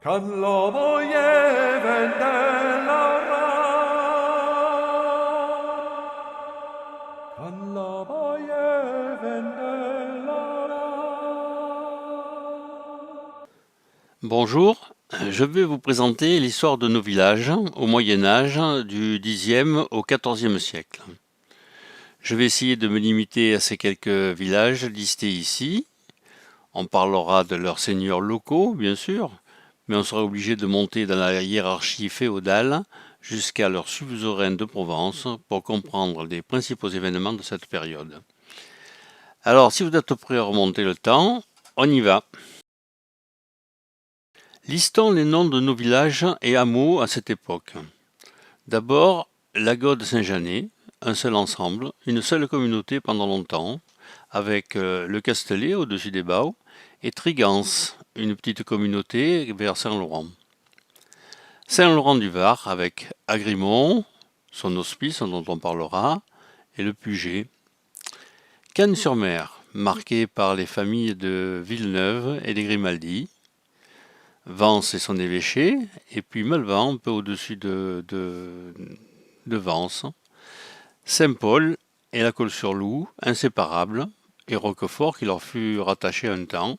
Kan lobo lleven de la Kan lobo lleven de la Bonjour, je vais vous présenter l'histoire de nos villages au Moyen Âge du Xe au XIVe siècle. Je vais essayer de me limiter à ces quelques villages listés ici. On parlera de leurs seigneurs locaux, bien sûr, mais on sera obligé de monter dans la hiérarchie féodale jusqu'à leurs suzerains de Provence pour comprendre les principaux événements de cette période. Alors, si vous êtes prêts à remonter le temps, on y va. Listons les noms de nos villages et hameaux à cette époque. D'abord, Lagot de Saint-Janet, un seul ensemble, une seule communauté pendant longtemps, avec le Castellet au-dessus des Baux, et Trigance, une petite communauté vers Saint-Laurent. Saint-Laurent-du-Var, avec Agrimont, son hospice dont on parlera, et le Puget. Cannes-sur-Mer, marqué par les familles de Villeneuve et des Grimaldi. Vence et son évêché, et puis Malvan, un peu au-dessus de Vence. Saint-Paul et la Colle-sur-Loup, inséparables, et Roquefort qui leur fut rattaché un temps.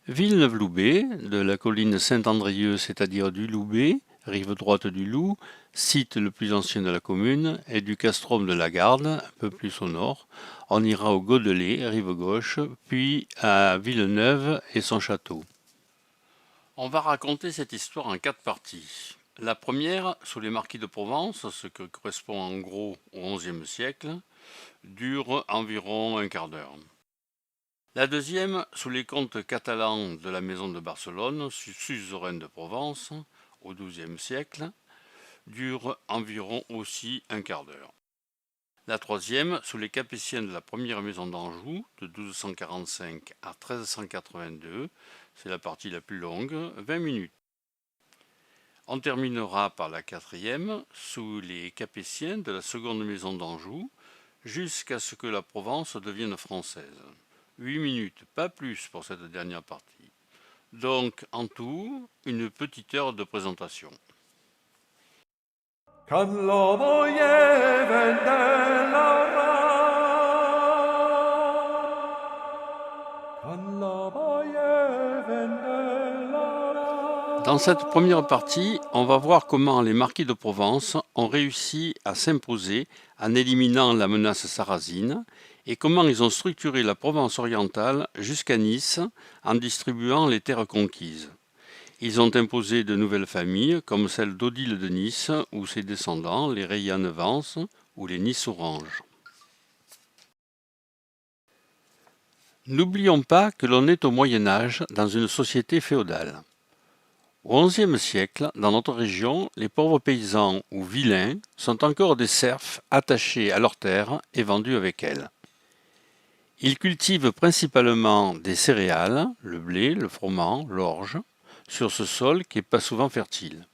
Villeneuve-Loubet, de la colline Saint-Andrieux, c'est-à-dire du Loubet, rive droite du Loup, site le plus ancien de la commune, et du castrum de la Garde, un peu plus au nord. On ira au Godelet, rive gauche, puis à Villeneuve et son château. On va raconter cette histoire en 4 parties. La première, sous les marquis de Provence, ce qui correspond en gros au XIe siècle, dure environ un quart d'heure. La deuxième, sous les comtes catalans de la maison de Barcelone, suzerain de Provence, au XIIe siècle, dure environ aussi un quart d'heure. La troisième, sous les capétiens de la première maison d'Anjou, de 1245 à 1382, c'est la partie la plus longue, 20 minutes. On terminera par la quatrième, sous les capétiens de la seconde maison d'Anjou, jusqu'à ce que la Provence devienne française. 8 minutes, pas plus pour cette dernière partie. Donc, en tout, une petite heure de présentation. Kan lobo lleven de la Kan lobo lleven de la Dans cette première partie, on va voir comment les marquis de Provence ont réussi à s'imposer en éliminant la menace sarrasine et comment ils ont structuré la Provence orientale jusqu'à Nice en distribuant les terres conquises. Ils ont imposé de nouvelles familles comme celle d'Odile de Nice ou ses descendants, les Rayanne-Vence ou les Nice-Orange. N'oublions pas que l'on est au Moyen Âge dans une société féodale. Au XIe siècle, dans notre région, les pauvres paysans ou vilains sont encore des serfs attachés à leurs terres et vendus avec elles. Ils cultivent principalement des céréales, le blé, le froment, l'orge, sur ce sol qui n'est pas souvent fertile.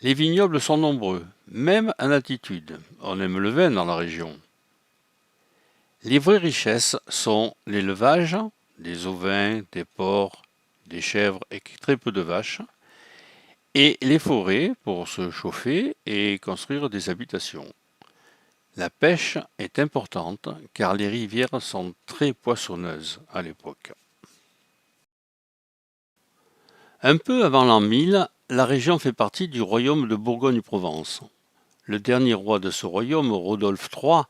Les vignobles sont nombreux, même en altitude. On aime le vin dans la région. Les vraies richesses sont l'élevage, des ovins, des porcs, des chèvres et très peu de vaches, et les forêts pour se chauffer et construire des habitations. La pêche est importante car les rivières sont très poissonneuses à l'époque. Un peu avant l'an 1000, la région fait partie du royaume de Bourgogne-Provence. Le dernier roi de ce royaume, Rodolphe III,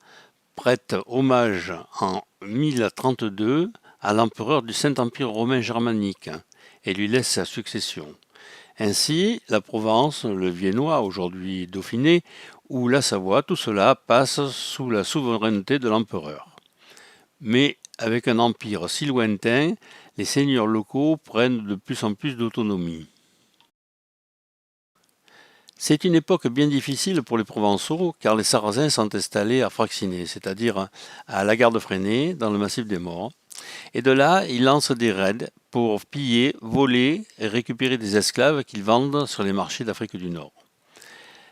prête hommage en 1032 à l'empereur du Saint-Empire romain germanique et lui laisse sa succession. Ainsi, la Provence, le Viennois, aujourd'hui Dauphiné, ou la Savoie, tout cela passe sous la souveraineté de l'empereur. Mais avec un empire si lointain, les seigneurs locaux prennent de plus en plus d'autonomie. C'est une époque bien difficile pour les Provençaux car les Sarrasins sont installés à Fraxiné, c'est-à-dire à la Garde Freinet, dans le massif des Morts. Et de là, ils lancent des raids pour piller, voler et récupérer des esclaves qu'ils vendent sur les marchés d'Afrique du Nord.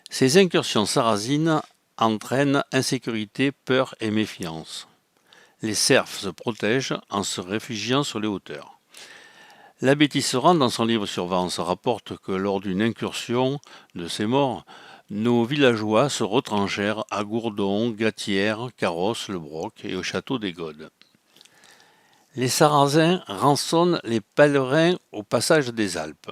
Ces incursions sarrasines entraînent insécurité, peur et méfiance. Les serfs se protègent en se réfugiant sur les hauteurs. L'abbé Tisserand, dans son livre sur Vence, rapporte que lors d'une incursion de ces morts, nos villageois se retranchèrent à Gourdon, Gatière, Carros, Le Broc et au château des Godes. Les Sarrasins rançonnent les pèlerins au passage des Alpes.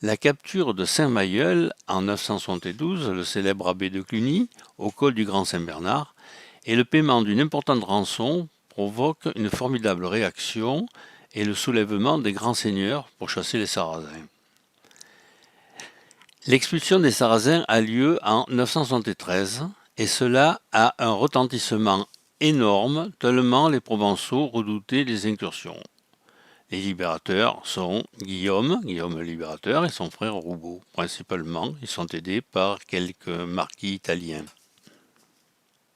La capture de Saint-Mailleul en 972, le célèbre abbé de Cluny, au col du Grand Saint-Bernard, et le paiement d'une importante rançon provoquent une formidable réaction et le soulèvement des grands seigneurs pour chasser les Sarrasins. L'expulsion des Sarrasins a lieu en 973 et cela a un retentissement énorme tellement les Provençaux redoutaient les incursions. Les libérateurs sont Guillaume le libérateur et son frère Roubaud. Principalement, ils sont aidés par quelques marquis italiens.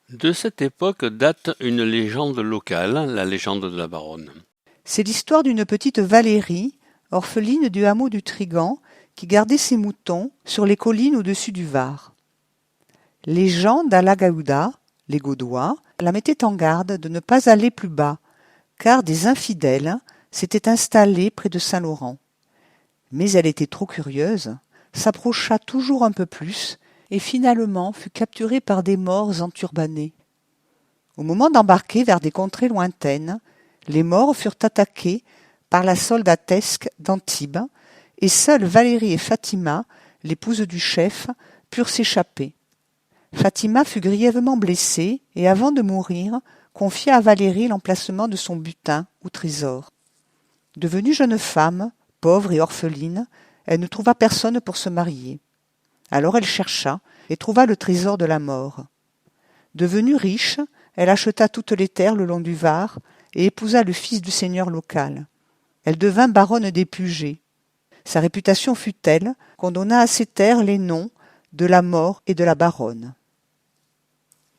De cette époque date une légende locale, la légende de la Baronne. C'est l'histoire d'une petite Valérie, orpheline du hameau du Trigan, qui gardait ses moutons sur les collines au-dessus du Var. Les gens d'Alagaouda, les Gaudois, la mettaient en garde de ne pas aller plus bas, car des infidèles s'étaient installés près de Saint-Laurent. Mais elle était trop curieuse, s'approcha toujours un peu plus, et finalement fut capturée par des morts enturbanés. Au moment d'embarquer vers des contrées lointaines, les morts furent attaqués par la soldatesque d'Antibes, et seules Valérie et Fatima, l'épouse du chef, purent s'échapper. Fatima fut grièvement blessée et, avant de mourir, confia à Valérie l'emplacement de son butin ou trésor. Devenue jeune femme, pauvre et orpheline, elle ne trouva personne pour se marier. Alors elle chercha et trouva le trésor de la mort. Devenue riche, elle acheta toutes les terres le long du Var et épousa le fils du seigneur local. Elle devint baronne des Pugets. Sa réputation fut telle qu'on donna à ces terres les noms de la mort et de la baronne.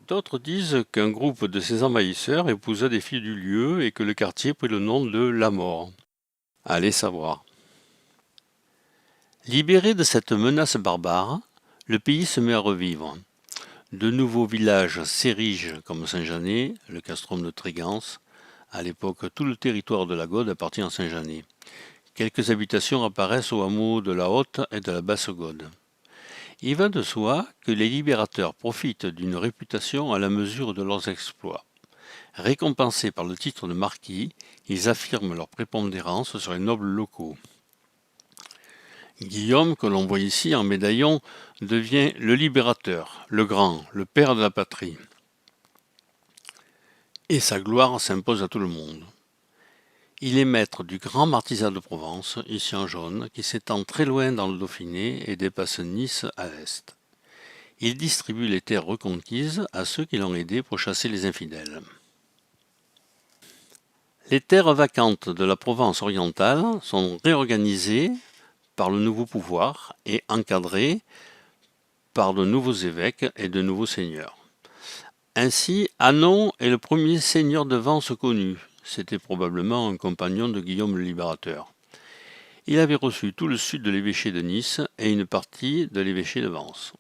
D'autres disent qu'un groupe de ces envahisseurs épousa des filles du lieu et que le quartier prit le nom de La Mort. Allez savoir. Libéré de cette menace barbare, le pays se met à revivre. De nouveaux villages s'érigent comme Saint-Janet, le castrum de Trégance. À l'époque, tout le territoire de la Gaude appartient à Saint-Janet. Quelques habitations apparaissent au hameau de la Haute et de la Basse Gaude. Il va de soi que les libérateurs profitent d'une réputation à la mesure de leurs exploits. Récompensés par le titre de marquis, ils affirment leur prépondérance sur les nobles locaux. Guillaume, que l'on voit ici en médaillon, devient le libérateur, le grand, le père de la patrie. Et sa gloire s'impose à tout le monde. Il est maître du grand martysat de Provence, ici en jaune, qui s'étend très loin dans le Dauphiné et dépasse Nice à l'est. Il distribue les terres reconquises à ceux qui l'ont aidé pour chasser les infidèles. Les terres vacantes de la Provence orientale sont réorganisées par le nouveau pouvoir et encadrées par de nouveaux évêques et de nouveaux seigneurs. Ainsi, Hanon est le premier seigneur de Vence connu. C'était probablement un compagnon de Guillaume le Libérateur. Il avait reçu tout le sud de l'évêché de Nice et une partie de l'évêché de Vence.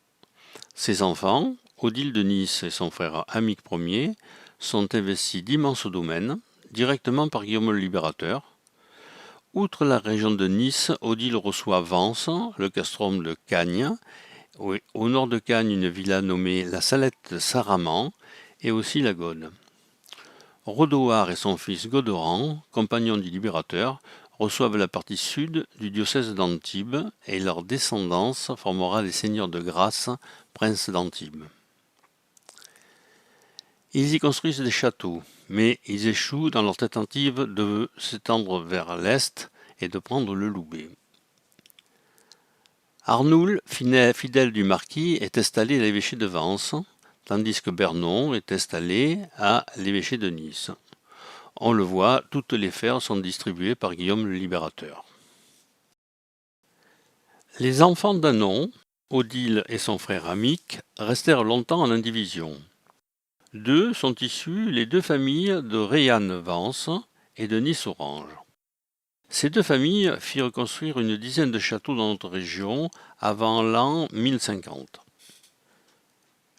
Ses enfants, Odile de Nice et son frère Amic Ier, sont investis d'immenses domaines, directement par Guillaume le Libérateur. Outre la région de Nice, Odile reçoit Vence, le castrum de Cagnes, au nord de Cagnes une villa nommée la Salette de Saraman, et aussi la Gaude. Rodoard et son fils Godoran, compagnons du Libérateur, reçoivent la partie sud du diocèse d'Antibes et leur descendance formera les seigneurs de Grasse, princes d'Antibes. Ils y construisent des châteaux, mais ils échouent dans leur tentative de s'étendre vers l'est et de prendre le Loubet. Arnoul, fidèle du marquis, est installé à l'évêché de Vence, tandis que Bernon est installé à l'évêché de Nice. On le voit, toutes les terres sont distribuées par Guillaume le Libérateur. Les enfants d'Hanon, Odile et son frère Amic, restèrent longtemps en indivision. D'eux sont issues les deux familles de Réanne-Vence et de Nice-Orange. Ces deux familles firent construire une dizaine de châteaux dans notre région avant l'an 1050.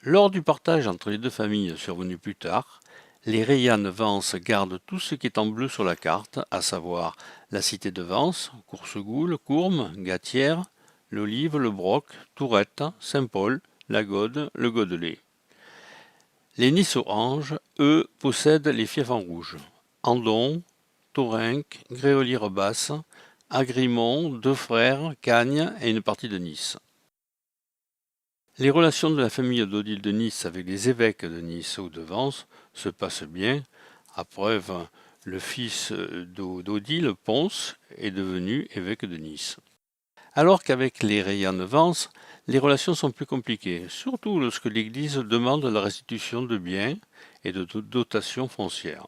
Lors du partage entre les deux familles survenu plus tard, Les Reillanne-Vence gardent tout ce qui est en bleu sur la carte, à savoir la cité de Vence, Coursegoule, Courmes, Gatière, l'Olive, le Broc, Tourette, Saint-Paul, la Gaude, le Godelet. Les Nice-Orange, eux, possèdent les fiefs en rouge. Andon, Thorrenc, Gréolière-Basse, Agrimont, Deux Frères, Cagnes et une partie de Nice. Les relations de la famille d'Odile de Nice avec les évêques de Nice ou de Vence se passent bien. À preuve, le fils d'Odile, Ponce, est devenu évêque de Nice. Alors qu'avec les Reillanne-Vence, les relations sont plus compliquées, surtout lorsque l'Église demande la restitution de biens et de dotations foncières.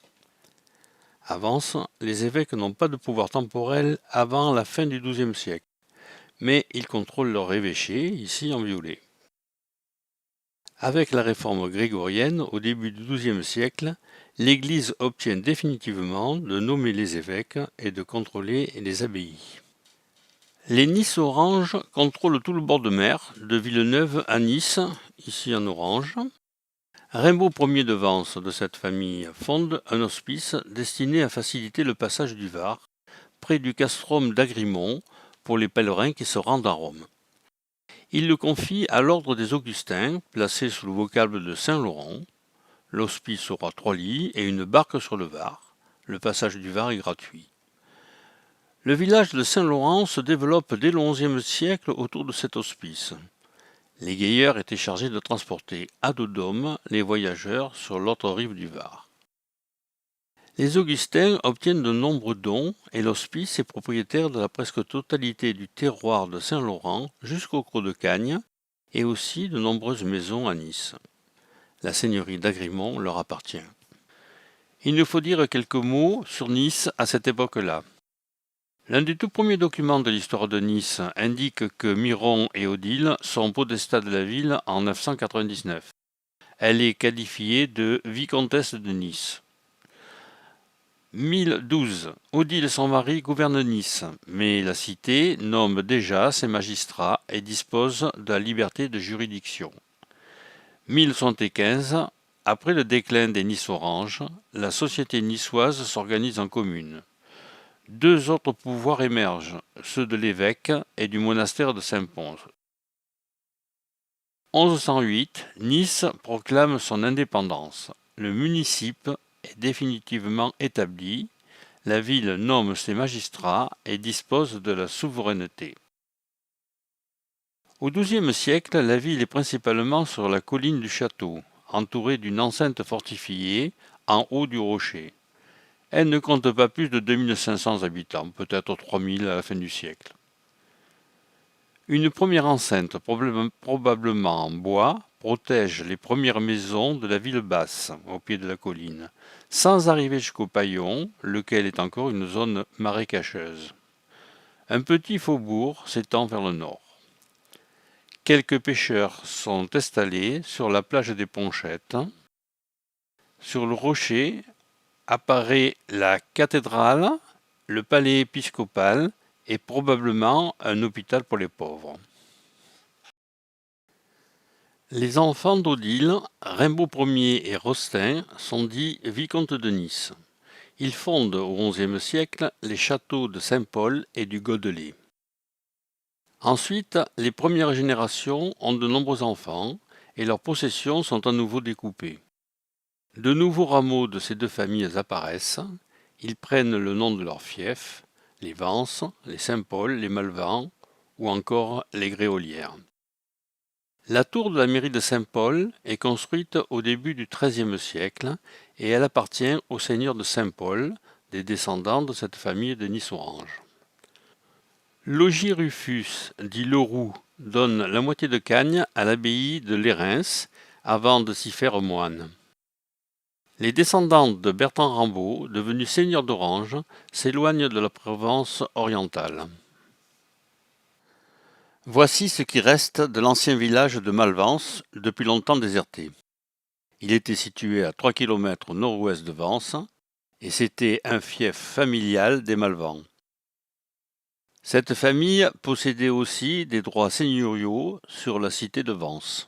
À Vence, les évêques n'ont pas de pouvoir temporel avant la fin du XIIe siècle, mais ils contrôlent leur évêché, ici en violet. Avec la réforme grégorienne, au début du XIIe siècle, l'Église obtient définitivement de nommer les évêques et de contrôler les abbayes. Les Nice-Orange contrôlent tout le bord de mer, de Villeneuve à Nice, ici en orange. Rimbaud Ier de Vence de cette famille fonde un hospice destiné à faciliter le passage du Var, près du castrum d'Agrimont, pour les pèlerins qui se rendent à Rome. Il le confie à l'ordre des Augustins, placé sous le vocable de Saint-Laurent. L'hospice aura 3 lits et une barque sur le Var. Le passage du Var est gratuit. Le village de Saint-Laurent se développe dès le XIe siècle autour de cet hospice. Les gailleurs étaient chargés de transporter à dos d'hommes les voyageurs sur l'autre rive du Var. Les Augustins obtiennent de nombreux dons et l'hospice est propriétaire de la presque totalité du terroir de Saint-Laurent jusqu'au Creux de Cagnes et aussi de nombreuses maisons à Nice. La seigneurie d'Agrimont leur appartient. Il nous faut dire quelques mots sur Nice à cette époque-là. L'un des tout premiers documents de l'histoire de Nice indique que Miron et Odile sont podestats de la ville en 999. Elle est qualifiée de vicomtesse de Nice. 1012. Odile et son mari gouvernent Nice, mais la cité nomme déjà ses magistrats et dispose de la liberté de juridiction. 1075. Après le déclin des Nice-Orange, la société niçoise s'organise en communes. 2 autres pouvoirs émergent, ceux de l'évêque et du monastère de Saint-Pons. 1108, Nice proclame son indépendance. Le municipe est définitivement établi, la ville nomme ses magistrats et dispose de la souveraineté. Au XIIe siècle, la ville est principalement sur la colline du château, entourée d'une enceinte fortifiée en haut du rocher. Elle ne compte pas plus de 2500 habitants, peut-être 3000 à la fin du siècle. Une première enceinte, probablement en bois, protège les premières maisons de la ville basse, au pied de la colline, sans arriver jusqu'au Paillon, lequel est encore une zone marécageuse. Un petit faubourg s'étend vers le nord. Quelques pêcheurs sont installés sur la plage des Ponchettes. Sur le rocher apparaît la cathédrale, le palais épiscopal et probablement un hôpital pour les pauvres. Les enfants d'Odile, Rimbaud Ier et Rostin, sont dits vicomtes de Nice. Ils fondent au XIe siècle les châteaux de Saint-Paul et du Godelet. Ensuite, les premières générations ont de nombreux enfants et leurs possessions sont à nouveau découpées. De nouveaux rameaux de ces 2 familles apparaissent. Ils prennent le nom de leurs fiefs, les Vence, les Saint-Paul, les Malvans ou encore les Gréolières. La tour de la mairie de Saint-Paul est construite au début du XIIIe siècle et elle appartient au seigneur de Saint-Paul, des descendants de cette famille de Nice-Orange. Logis Rufus, dit Leroux, donne la moitié de Cagnes à l'abbaye de Lérins avant de s'y faire moine. Les descendants de Bertrand Rambaud, devenus seigneurs d'Orange, s'éloignent de la Provence orientale. Voici ce qui reste de l'ancien village de Malvence, depuis longtemps déserté. Il était situé à 3 km au nord-ouest de Vence, et c'était un fief familial des Malvans. Cette famille possédait aussi des droits seigneuriaux sur la cité de Vence.